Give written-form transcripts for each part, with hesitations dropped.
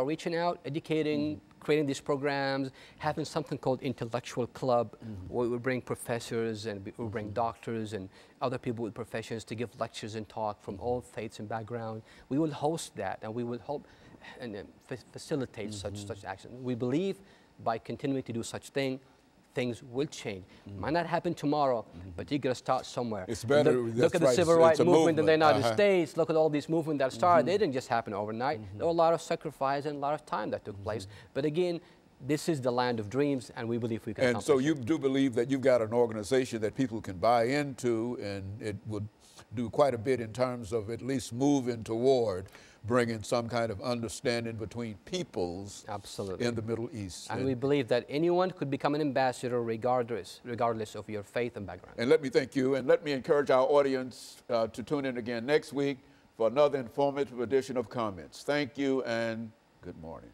reaching out, educating, creating these programs, having something called intellectual club, where we bring professors and we bring doctors and other people with professions to give lectures and talk from all faiths and background. We will host that, and we will help and facilitate such action. We believe by continuing to do such things will change. Might not happen tomorrow, but you gotta start somewhere. It's better. Look at the right. civil rights movement in the United Uh-huh. States. Look at all these movements that started. They didn't just happen overnight. There were a lot of sacrifice and a lot of time that took place. But again, this is the land of dreams, and we believe we can And so accomplish you it. do believe that you've got an organization that people can buy into, and it would do quite a bit in terms of at least moving toward bringing some kind of understanding between peoples Absolutely. in the Middle East. And we believe that anyone could become an ambassador regardless of your faith and background. And let me thank you, and let me encourage our audience to tune in again next week for another informative edition of Comments. Thank you and good morning.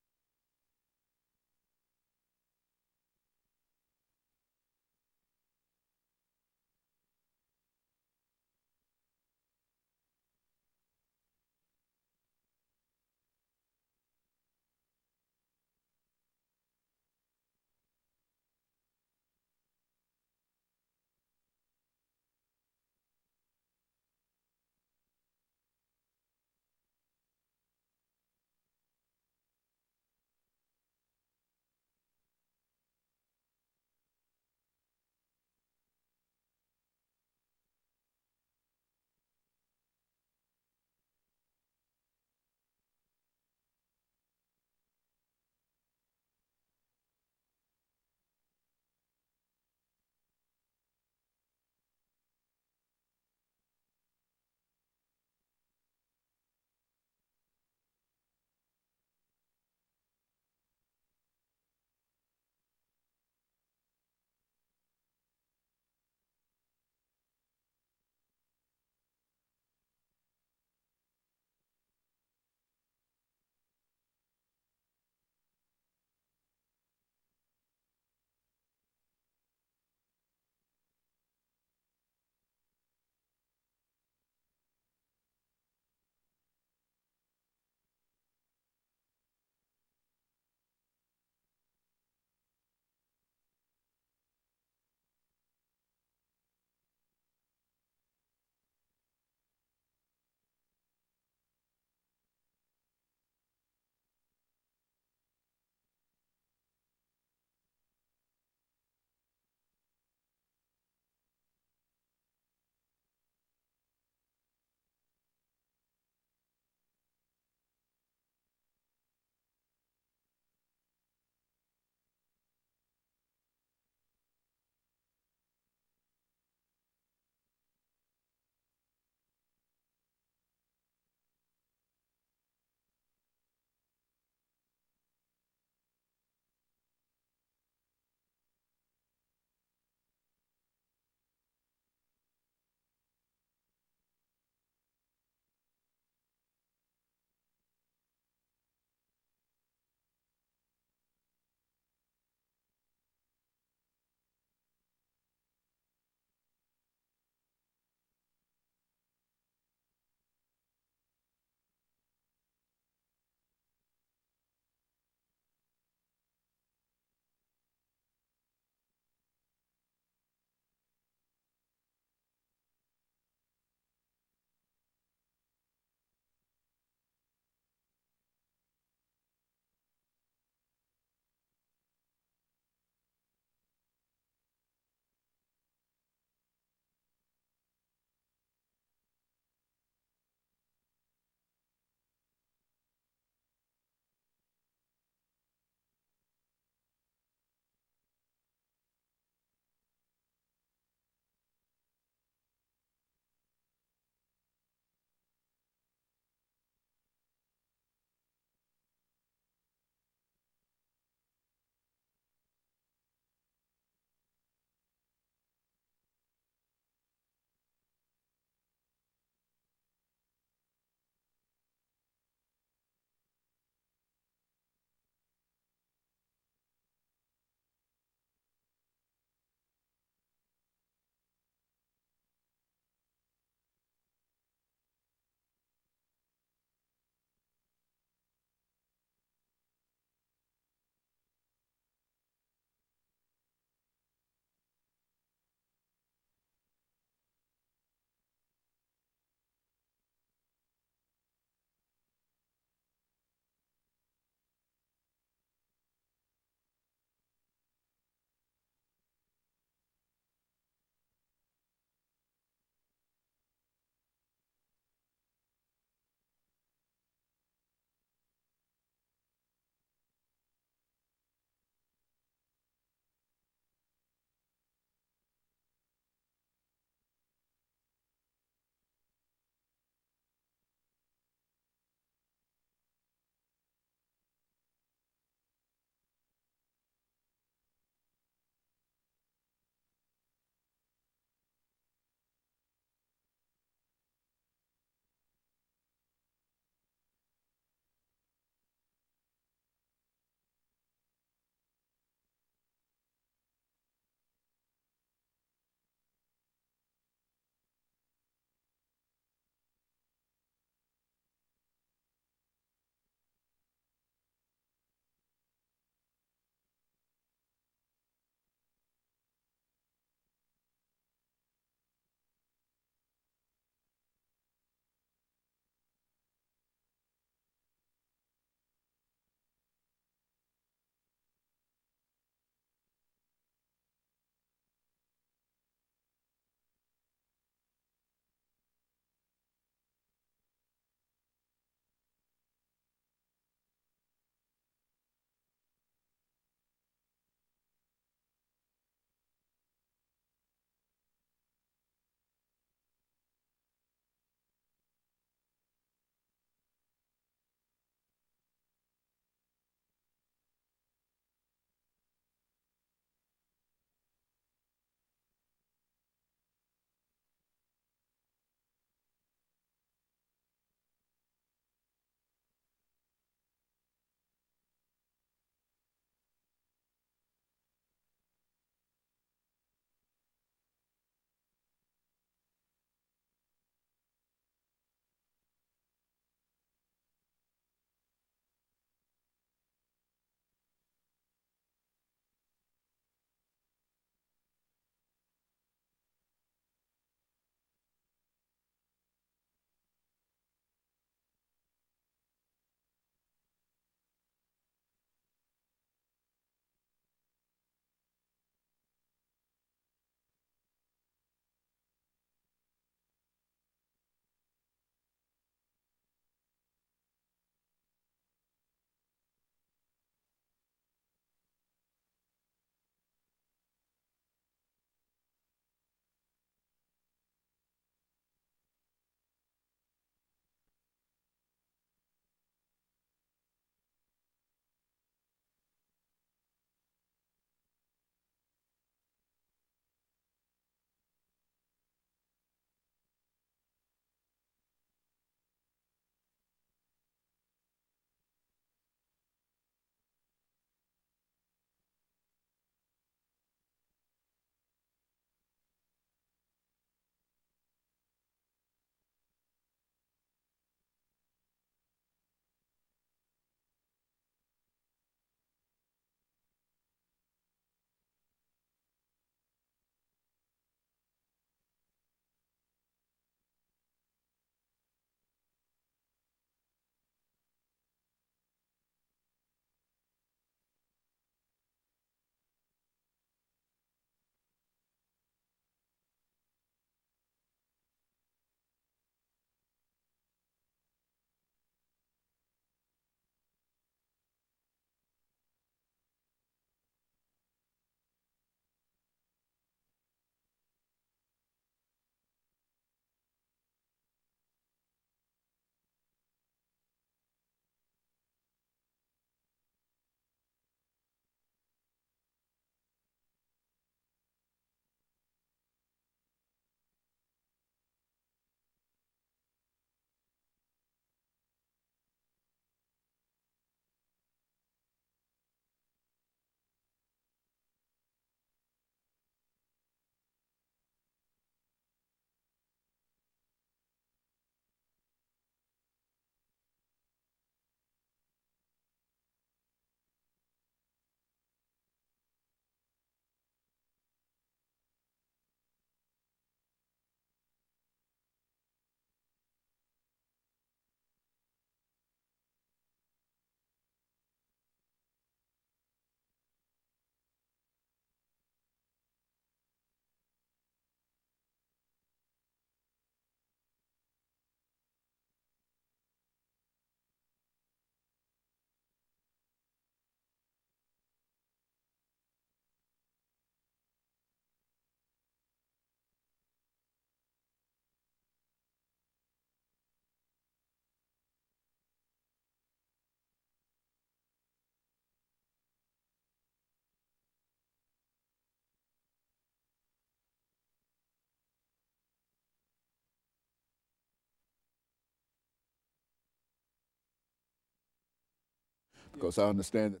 because I understand that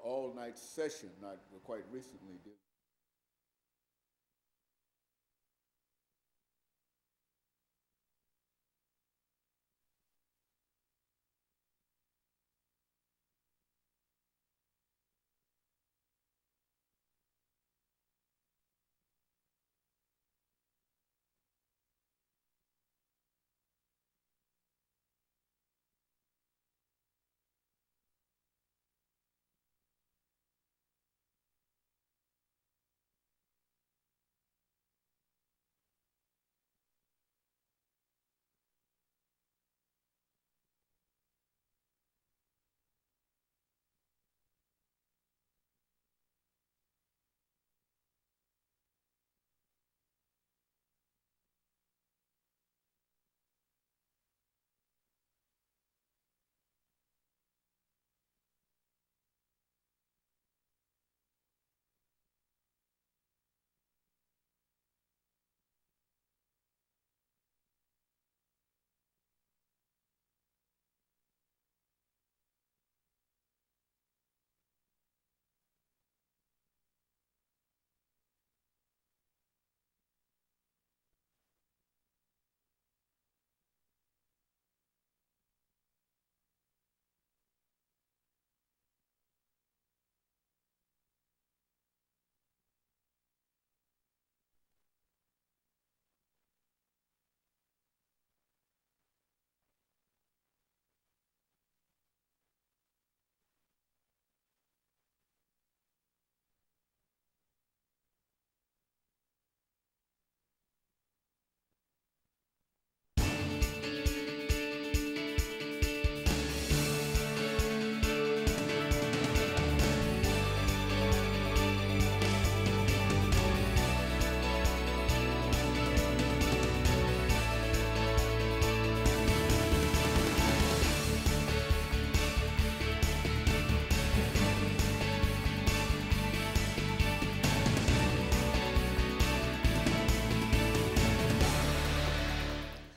all-night session, not quite recently, did.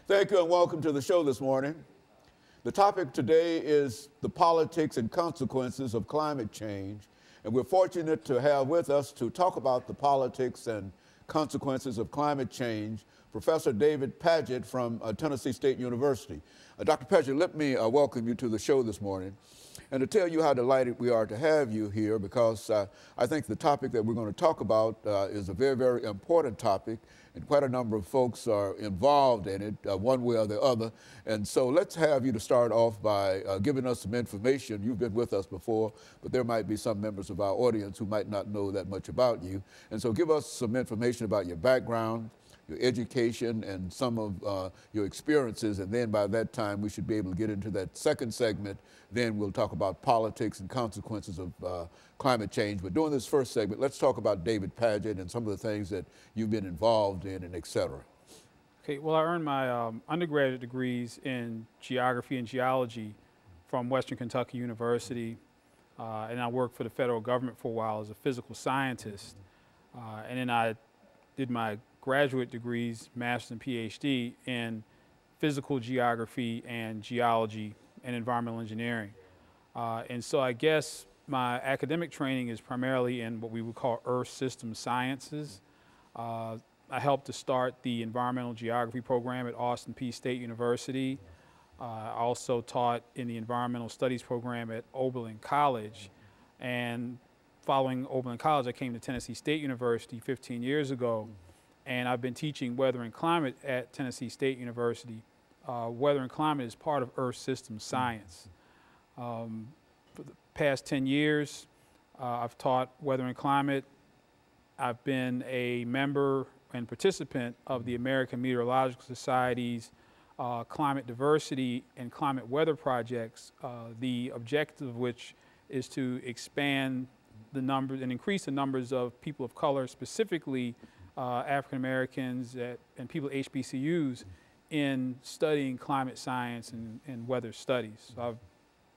Thank you and welcome to the show this morning. The topic today is the politics and consequences of climate change. And we're fortunate to have with us to talk about the politics and consequences of climate change, Professor David Padget from Tennessee State University. Dr. Padget, let me welcome you to the show this morning and to tell you how delighted we are to have you here, because I think the topic that we're going to talk about is a very, very important topic, and quite a number of folks are involved in it one way or the other. And so let's have you to start off by giving us some information. You've been with us before, but there might be some members of our audience who might not know that much about you. And so give us some information about your background, your education, and some of your experiences, and then by that time we should be able to get into that second segment. Then we'll talk about politics and consequences of climate change. But during this first segment, let's talk about David Padget and some of the things that you've been involved in, and et cetera. Okay, well, I earned my undergraduate degrees in geography and geology from Western Kentucky University, and I worked for the federal government for a while as a physical scientist. And then I did my graduate degrees, master's and PhD, in physical geography and geology and environmental engineering. And so I guess my academic training is primarily in what we would call Earth System Sciences. I helped to start the environmental geography program at Austin Peay State University. I also taught in the environmental studies program at Oberlin College. And following Oberlin College, I came to Tennessee State University 15 years ago. And I've been teaching weather and climate at Tennessee State University. Weather and climate is part of Earth System Science. For the past 10 years, I've taught weather and climate. I've been a member and participant of the American Meteorological Society's climate diversity and climate weather projects, the objective of which is to expand the numbers and increase the numbers of people of color, specifically African Americans and people at HBCUs, in studying climate science and weather studies. So I've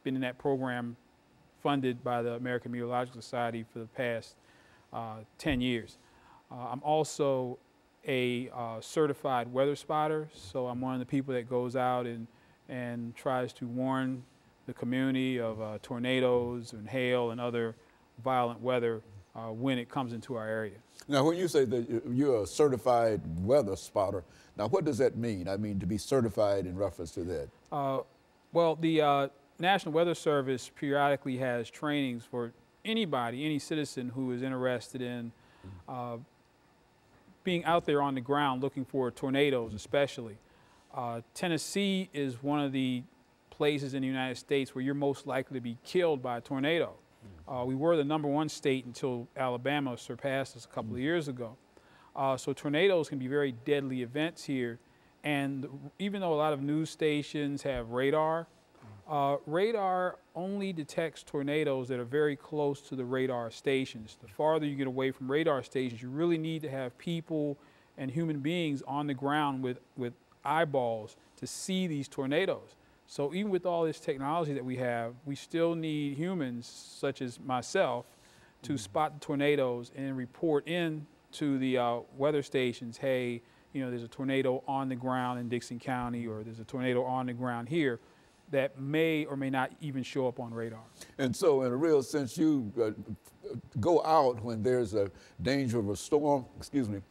been in that program funded by the American Meteorological Society for the past 10 years. I'm also a certified weather spotter, so I'm one of the people that goes out and tries to warn the community of tornadoes and hail and other violent weather when it comes into our area. Now, when you say that you're a certified weather spotter, now what does that mean? I mean, to be certified in reference to that? Well, the National Weather Service periodically has trainings for anybody, any citizen who is interested in being out there on the ground looking for tornadoes especially. Tennessee is one of the places in the United States where you're most likely to be killed by a tornado. We were the #1 state until Alabama surpassed us a couple of years ago. So tornadoes can be very deadly events here. And even though a lot of news stations have radar, radar only detects tornadoes that are very close to the radar stations. The farther you get away from radar stations, you really need to have people and human beings on the ground with eyeballs to see these tornadoes. So even with all this technology that we have, we still need humans, such as myself, to spot the tornadoes and report in to the weather stations, hey, you know, there's a tornado on the ground in Dixon County, or there's a tornado on the ground here, that may or may not even show up on radar. And so in a real sense, you go out when there's a danger of a storm, excuse me,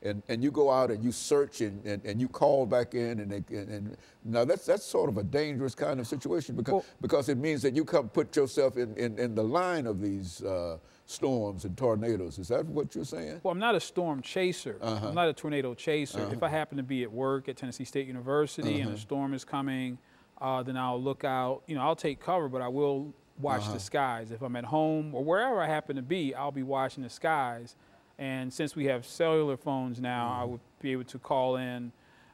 and you go out and you search and you call back in, and now that's sort of a dangerous kind of situation because it means that you come put yourself in the line of these storms and tornadoes. Is that what you're saying? Well, I'm not a storm chaser. I'm not a tornado chaser. If I happen to be at work at Tennessee State University and a storm is coming, then I'll look out. You know, I'll take cover, but I will watch the skies. If I'm at home or wherever I happen to be, I'll be watching the skies. And since we have cellular phones now, I would be able to call in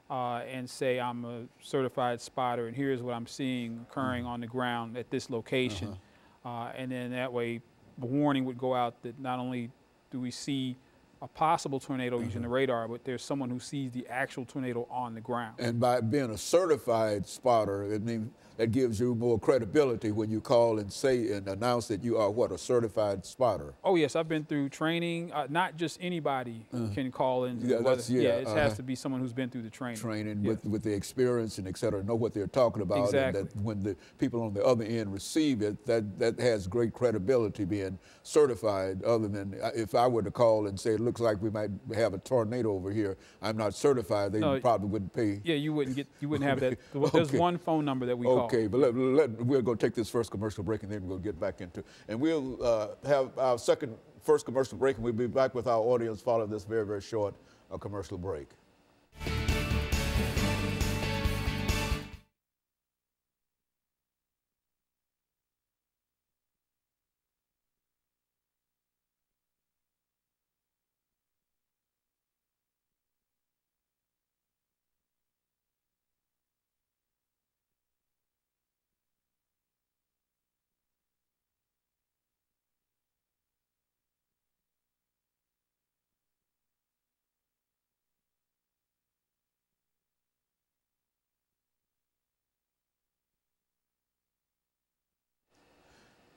and say I'm a certified spotter, and here's what I'm seeing occurring on the ground at this location. And then that way, the warning would go out that not only do we see a possible tornado using the radar, but there's someone who sees the actual tornado on the ground. And by being a certified spotter, it means that gives you more credibility when you call and say and announce that you are what, a certified spotter. Oh yes, I've been through training. Not just anybody can call in. It has to be someone who's been through the training. Training with the experience and et cetera, know what they're talking about. Exactly. And that when the people on the other end receive it, that has great credibility being certified. Other than if I were to call and say it looks like we might have a tornado over here, I'm not certified. They probably wouldn't pay. Yeah, you wouldn't have that. There's one phone number that we call. Okay, but we're going to take this first commercial break, and then we're going to get back into, and we'll have our first commercial break, and we'll be back with our audience following this very, very short commercial break.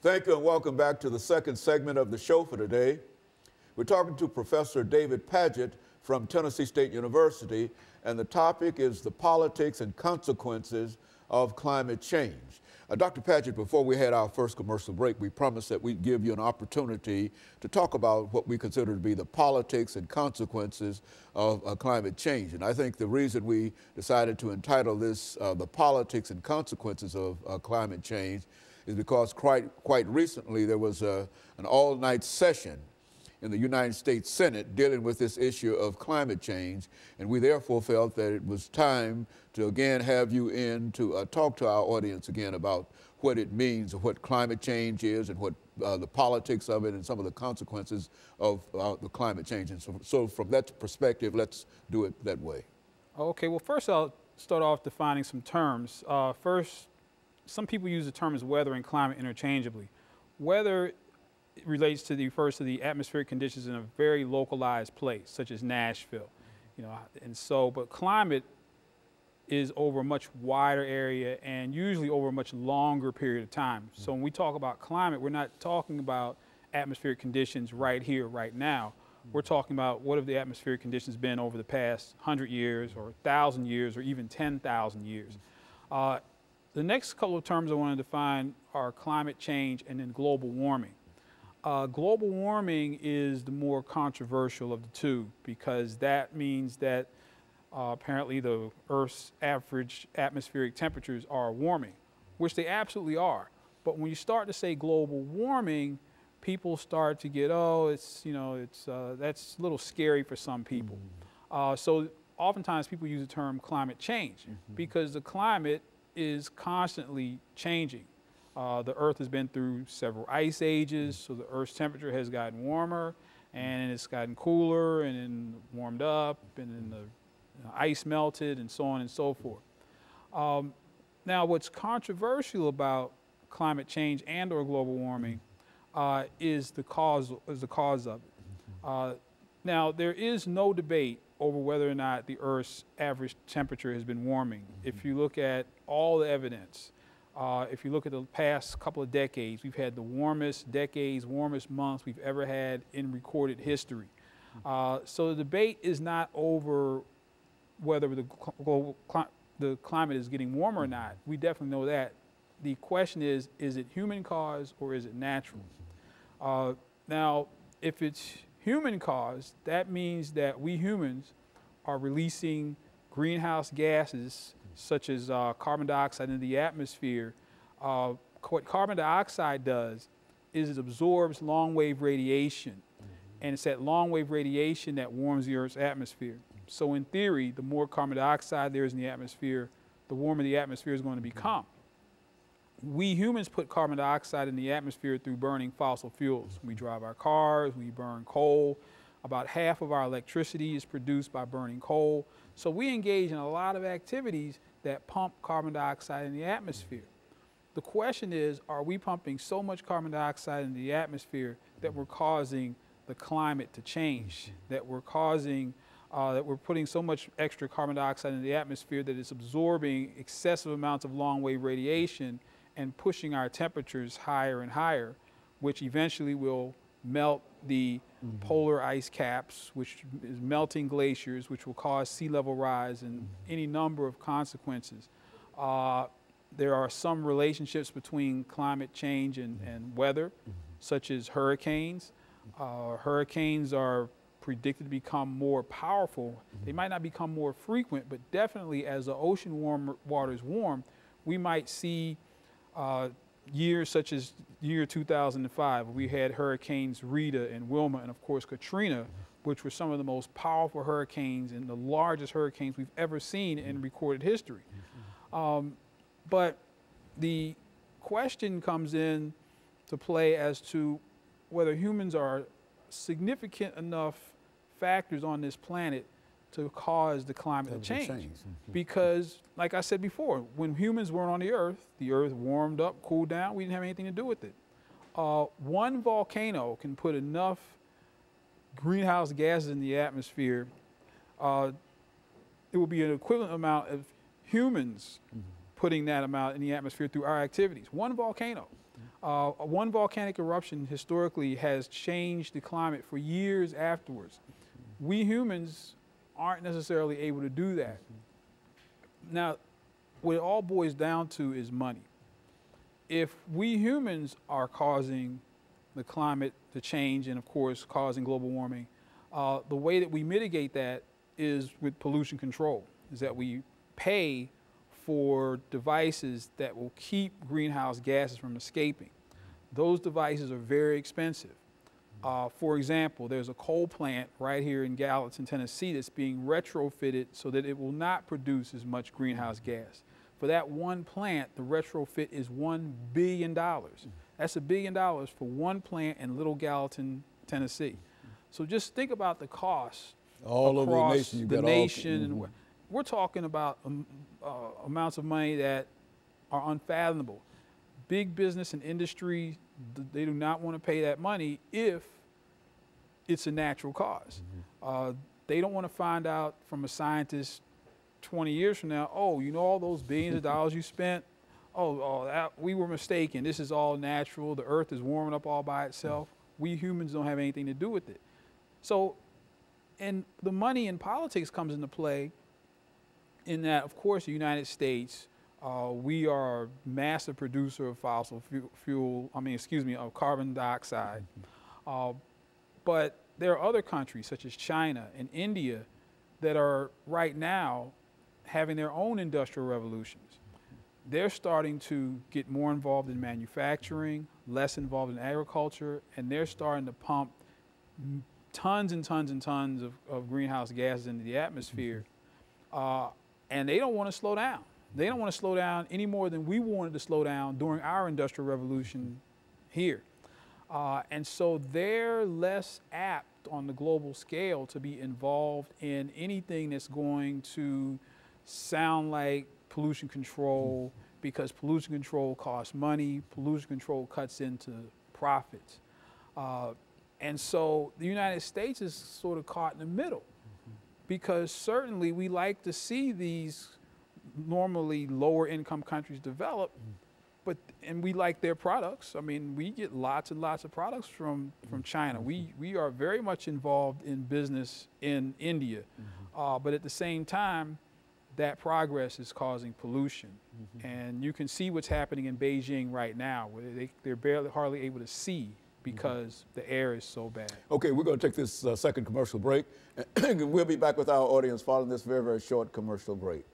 Thank you and welcome back to the second segment of the show for today. We're talking to Professor David Padgett from Tennessee State University, and the topic is the politics and consequences of climate change. Dr. Padgett, before we had our first commercial break, we promised that we'd give you an opportunity to talk about what we consider to be the politics and consequences of climate change. And I think the reason we decided to entitle this The Politics and Consequences of Climate Change is because quite recently there was an all-night session in the United States Senate dealing with this issue of climate change, and we therefore felt that it was time to again have you in to talk to our audience again about what it means, what climate change is, and what the politics of it, and some of the consequences of the climate change. And so from that perspective, let's do it that way. Okay, well, first I'll start off defining some terms. First, some people use the terms weather and climate interchangeably. Weather refers to the atmospheric conditions in a very localized place, such as Nashville, but climate is over a much wider area and usually over a much longer period of time. So when we talk about climate, we're not talking about atmospheric conditions right here, right now. We're talking about what have the atmospheric conditions been over the past 100 years or 1,000 years or even 10,000 years. The next couple of terms I want to define are climate change and then global warming. Global warming is the more controversial of the two, because that means that apparently the Earth's average atmospheric temperatures are warming, which they absolutely are. But when you start to say global warming, people start to get, oh, it's, you know, that's a little scary for some people. So oftentimes people use the term climate change because the climate is constantly changing. The Earth has been through several ice ages, so the Earth's temperature has gotten warmer, and it's gotten cooler, and then warmed up, and then the ice melted, and so on and so forth. Now, what's controversial about climate change and/or global warming is the cause of it. Now, there is no debate over whether or not the Earth's average temperature has been warming. If you look at all the evidence, if you look at the past couple of decades, we've had the warmest decades, warmest months we've ever had in recorded history. So the debate is not over whether the climate is getting warmer or not. We definitely know that. The question is it human caused or is it natural? Now, if it's human caused, that means that we humans are releasing greenhouse gases such as carbon dioxide into the atmosphere. What carbon dioxide does is it absorbs long-wave radiation, and it's that long-wave radiation that warms the Earth's atmosphere. So in theory, the more carbon dioxide there is in the atmosphere, the warmer the atmosphere is going to become. We humans put carbon dioxide in the atmosphere through burning fossil fuels. We drive our cars, we burn coal. About half of our electricity is produced by burning coal. So we engage in a lot of activities that pump carbon dioxide in the atmosphere. The question is, are we pumping so much carbon dioxide into the atmosphere that we're causing the climate to change, that we're causing, that we're putting so much extra carbon dioxide in the atmosphere that it's absorbing excessive amounts of long-wave radiation and pushing our temperatures higher and higher, which eventually will melt the polar ice caps, which is melting glaciers, which will cause sea level rise and any number of consequences. There are some relationships between climate change and weather, such as hurricanes. Hurricanes are predicted to become more powerful. They might not become more frequent, but definitely as the ocean waters warm, we might see years such as year 2005, we had hurricanes Rita and Wilma and of course Katrina, which were some of the most powerful hurricanes and the largest hurricanes we've ever seen in recorded history. But the question comes in to play as to whether humans are significant enough factors on this planet to cause the climate to change. Because, like I said before, when humans weren't on the Earth warmed up, cooled down, we didn't have anything to do with it. One volcano can put enough greenhouse gases in the atmosphere, it will be an equivalent amount of humans putting that amount in the atmosphere through our activities. One volcano. One volcanic eruption historically has changed the climate for years afterwards. We humans aren't necessarily able to do that. Now, what it all boils down to is money. If we humans are causing the climate to change and of course causing global warming, the way that we mitigate that is with pollution control, is that we pay for devices that will keep greenhouse gases from escaping. Those devices are very expensive. For example, there's a coal plant right here in Gallatin, Tennessee that's being retrofitted so that it will not produce as much greenhouse gas. For that one plant, the retrofit is $1 billion. That's $1 billion for one plant in Little Gallatin, Tennessee. So just think about the cost all across over the nation. We're talking about amounts of money that are unfathomable. Big business and industry, they do not want to pay that money if it's a natural cause. They don't want to find out from a scientist 20 years from now, oh, you know all those billions of dollars you spent? We were mistaken. This is all natural. The Earth is warming up all by itself. We humans don't have anything to do with it. So, and the money in politics comes into play in that, of course, the United States We are a massive producer of fossil of carbon dioxide. But there are other countries such as China and India that are right now having their own industrial revolutions. They're starting to get more involved in manufacturing, less involved in agriculture, and they're starting to pump tons and tons and tons of greenhouse gases into the atmosphere. And they don't want to slow down. They don't want to slow down any more than we wanted to slow down during our industrial revolution here. And so they're less apt on the global scale to be involved in anything that's going to sound like pollution control, because pollution control costs money, pollution control cuts into profits. And so the United States is sort of caught in the middle, because certainly we like to see these normally lower income countries develop, and we like their products. I mean, we get lots and lots of products from China. We are very much involved in business in India, but at the same time, that progress is causing pollution. And you can see what's happening in Beijing right now, where they're hardly able to see because the air is so bad. Okay, we're going to take this second commercial break, and we'll be back with our audience following this very, very short commercial break.